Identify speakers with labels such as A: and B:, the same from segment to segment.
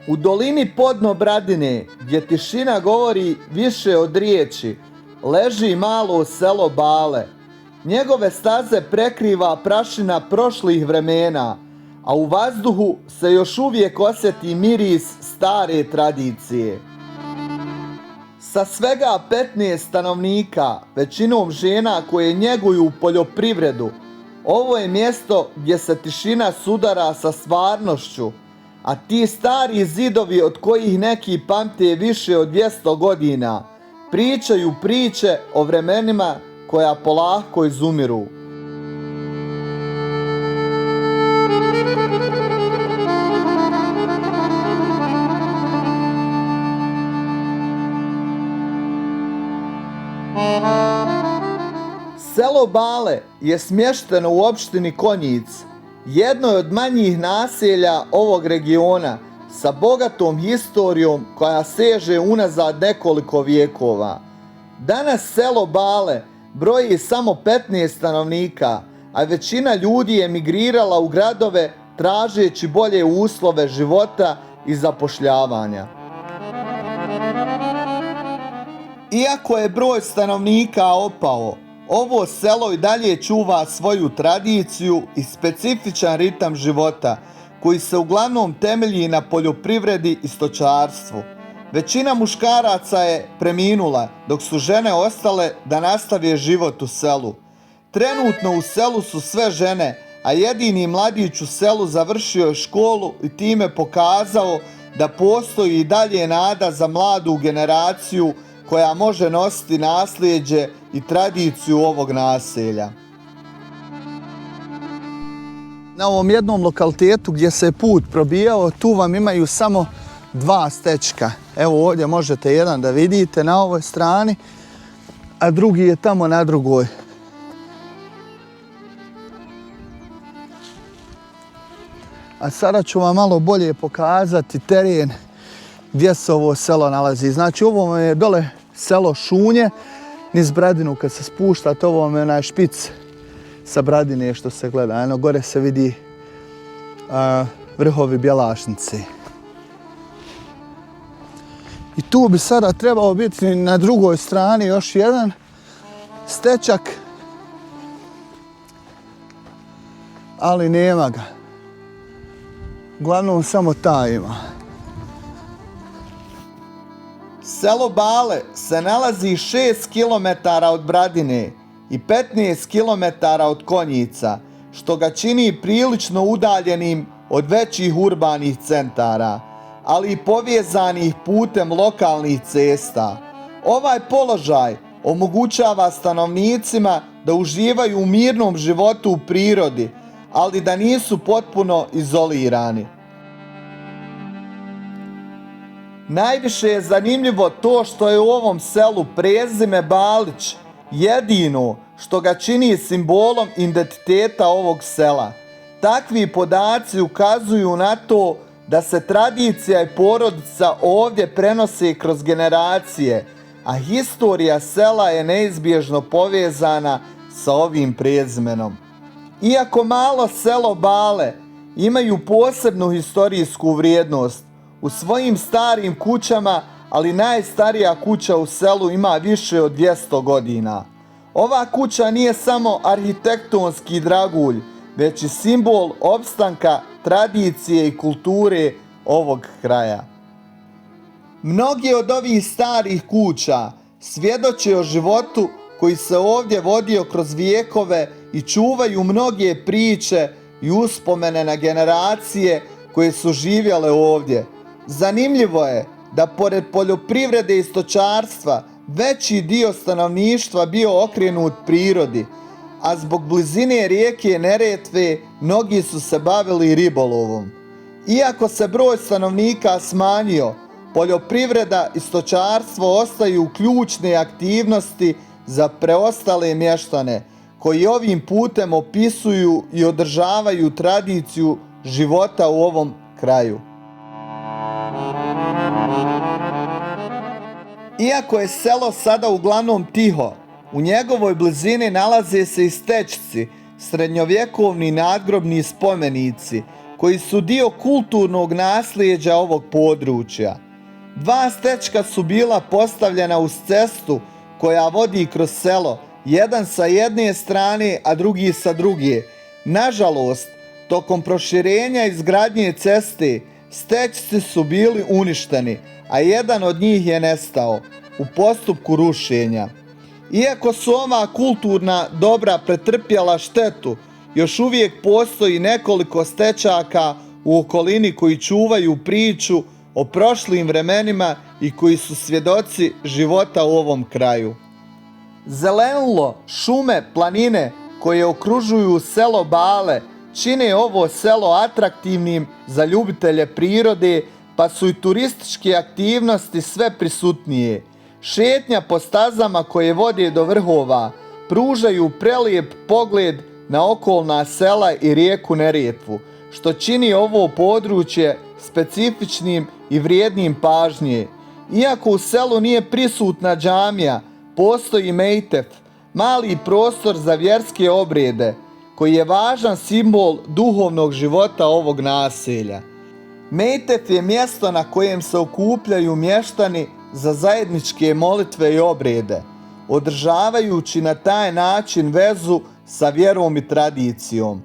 A: U dolini podno Bradine, gdje tišina govori više od riječi, leži malo selo Bale. Njegove staze prekriva prašina prošlih vremena, a u vazduhu se još uvijek osjeti miris stare tradicije. Sa svega 15 stanovnika, većinom žena koje njeguju poljoprivredu, ovo je mjesto gdje se tišina sudara sa stvarnošću, a ti stari zidovi od kojih neki pamte više od 200 godina, pričaju priče o vremenima koja polako izumiru. Selo Bale je smješteno u opštini Konjic, jedno od manjih naselja ovog regiona sa bogatom historijom koja seže unazad nekoliko vijekova. Danas selo Bale broji samo 15 stanovnika, a većina ljudi je migrirala u gradove tražeći bolje uslove života i zapošljavanja. Iako je broj stanovnika opao, ovo selo i dalje čuva svoju tradiciju i specifičan ritam života koji se uglavnom temelji na poljoprivredi i stočarstvu. Većina muškaraca je preminula, dok su žene ostale da nastave život u selu. Trenutno u selu su sve žene, a jedini mladić u selu završio je školu i time pokazao da postoji i dalje nada za mladu generaciju koja može nositi nasljeđe i tradiciju ovog naselja. Na ovom jednom lokalitetu gdje se put probijao, tu vam imaju samo 2 stečka. Evo ovdje možete jedan da vidite na ovoj strani, a drugi je tamo na drugoj. A sada ću vam malo bolje pokazati teren gdje se ovo selo nalazi. Znači ovo je dole selo Šunje, niz Bradinu kad se spuštate, ovo vam je onaj špic sa Bradine što se gleda. Eno gore se vidi vrhovi Bjelašnice. I tu bi sada trebao biti na drugoj strani još jedan stečak, ali nema ga. Uglavnom samo taj ima. Selo Bale se nalazi 6 km od Bradine i 15 km od Konjica, što ga čini prilično udaljenim od većih urbanih centara, ali i povezanih putem lokalnih cesta. Ovaj položaj omogućava stanovnicima da uživaju u mirnom životu u prirodi, ali da nisu potpuno izolirani. Najviše je zanimljivo to što je u ovom selu prezime Balić jedino što ga čini simbolom identiteta ovog sela. Takvi podaci ukazuju na to da se tradicija i porodica ovdje prenose kroz generacije, a historija sela je neizbježno povezana sa ovim prezimenom. Iako malo selo Bale imaju posebnu historijsku vrijednost, u svojim starim kućama, ali najstarija kuća u selu ima više od 200 godina. Ova kuća nije samo arhitektonski dragulj, već i simbol opstanka, tradicije i kulture ovog kraja. Mnogi od ovih starih kuća svjedoče o životu koji se ovdje vodio kroz vijekove i čuvaju mnoge priče i uspomene na generacije koje su živjele ovdje. Zanimljivo je da pored poljoprivrede i stočarstva veći dio stanovništva bio okrenut prirodi, a zbog blizine rijeke Neretve mnogi su se bavili ribolovom. Iako se broj stanovnika smanjio, poljoprivreda i stočarstvo ostaju ključne aktivnosti za preostale mještane, koji ovim putem opisuju i održavaju tradiciju života u ovom kraju. Iako je selo sada uglavnom tiho, u njegovoj blizini nalaze se i stečci, srednjovjekovni nadgrobni spomenici, koji su dio kulturnog nasljeđa ovog područja. Dva stečka su bila postavljena uz cestu koja vodi kroz selo, jedan sa jedne strane, a drugi sa druge. Nažalost, tokom proširenja i izgradnje ceste, stečci su bili uništeni, a jedan od njih je nestao u postupku rušenja. Iako su ova kulturna dobra pretrpjela štetu, još uvijek postoji nekoliko stečaka u okolini koji čuvaju priču o prošlim vremenima i koji su svjedoci života u ovom kraju. Zelenilo, šume, planine koje okružuju selo Bale čine ovo selo atraktivnim za ljubitelje prirode, pa su i turističke aktivnosti sve prisutnije. Šetnja po stazama koje vode do vrhova pružaju prelijep pogled na okolna sela i rijeku Neretvu, što čini ovo područje specifičnim i vrijednim pažnje. Iako u selu nije prisutna džamija, postoji mejtef, mali prostor za vjerske obrede, koji je važan simbol duhovnog života ovog naselja. Mejtef je mjesto na kojem se okupljaju mještani za zajedničke molitve i obrede, održavajući na taj način vezu sa vjerom i tradicijom.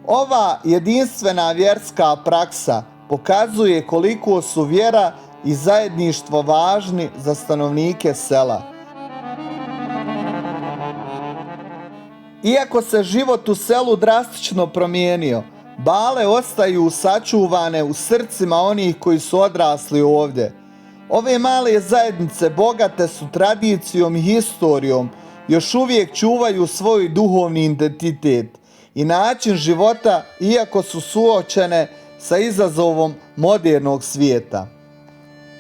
A: Ova jedinstvena vjerska praksa pokazuje koliko su vjera i zajedništvo važni za stanovnike sela. Iako se život u selu drastično promijenio, Bale ostaju sačuvane u srcima onih koji su odrasli ovdje. Ove male zajednice bogate su tradicijom i historijom, još uvijek čuvaju svoj duhovni identitet i način života, iako su suočene sa izazovom modernog svijeta.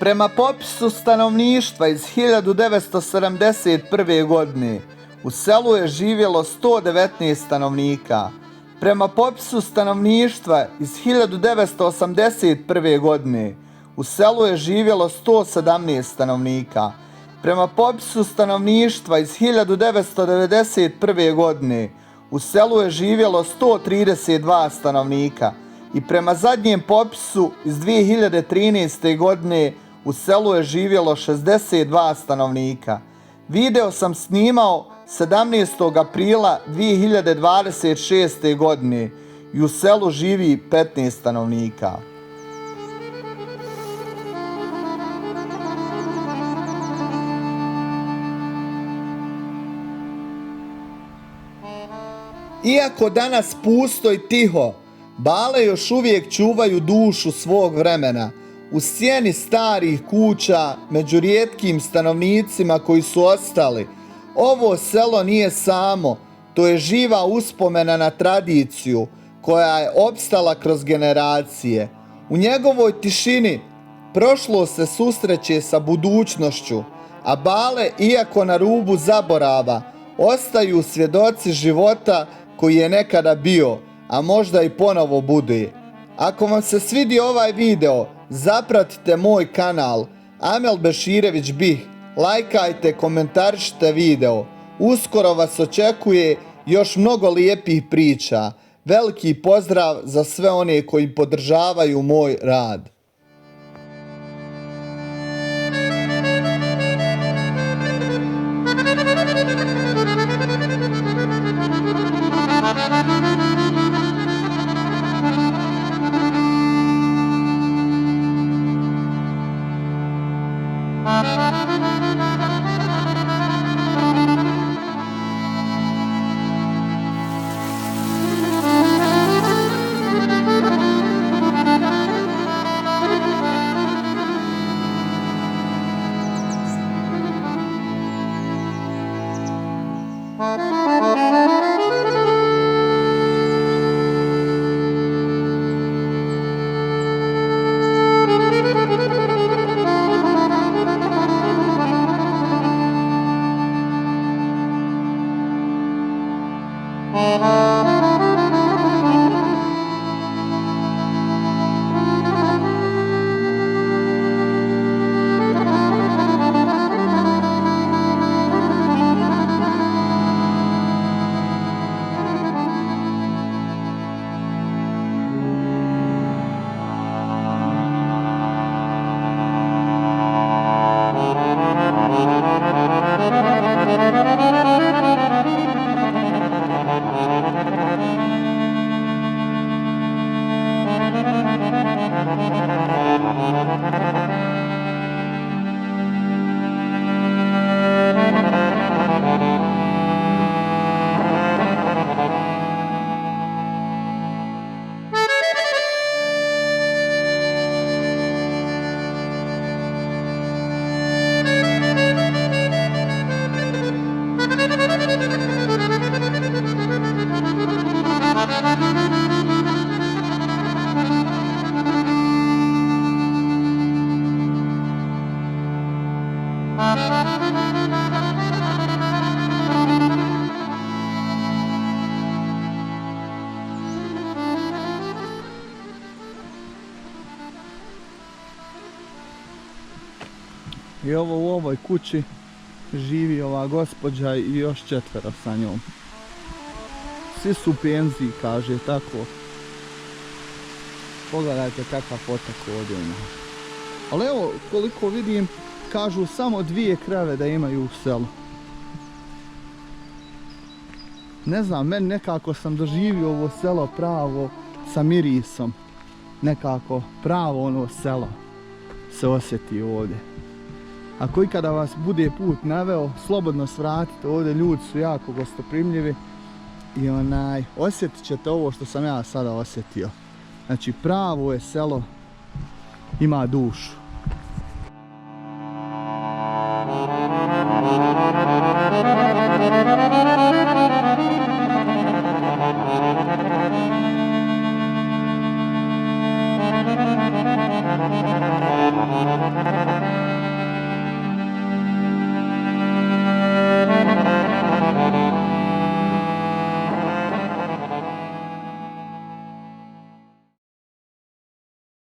A: Prema popisu stanovništva iz 1971. godine u selu je živjelo 119 stanovnika. Prema popisu stanovništva iz 1981. godine u selu je živjelo 117 stanovnika. Prema popisu stanovništva iz 1991. godine u selu je živjelo 132 stanovnika i prema zadnjem popisu iz 2013. godine u selu je živjelo 62 stanovnika. Video sam snimao 17. aprila 2026. godine i u selu živi 15 stanovnika. Iako danas pusto i tiho, Bale još uvijek čuvaju dušu svog vremena. U sjeni starih kuća, među rijetkim stanovnicima koji su ostali, ovo selo nije samo, to je živa uspomena na tradiciju koja je opstala kroz generacije. U njegovoj tišini prošlo se susreće sa budućnošću, a Bale, iako na rubu zaborava, ostaju svjedoci života koji je nekada bio, a možda i ponovo bude. Ako vam se svidio ovaj video, zapratite moj kanal Amel Beširević Bih, lajkajte, komentarišite video. Uskoro vas očekuje još mnogo lijepih priča. Veliki pozdrav za sve one koji podržavaju moj rad. I ovo u ovoj kući živi ova gospođa i još 4 sa njom. Svi su u penziji, kaže, tako. Pogledajte kakav potak ovdje ima. Ali evo, koliko vidim, kažu samo 2 krave da imaju u selu. Ne znam, meni nekako sam doživio ovo selo pravo sa mirisom. Nekako pravo ono selo se osjeti ovdje. Ako ikada vas bude put naveo, slobodno svratite ovdje, ljudi su jako gostoprimljivi i osjetit ćete ovo što sam ja sada osjetio. Znači pravo je selo, ima dušu.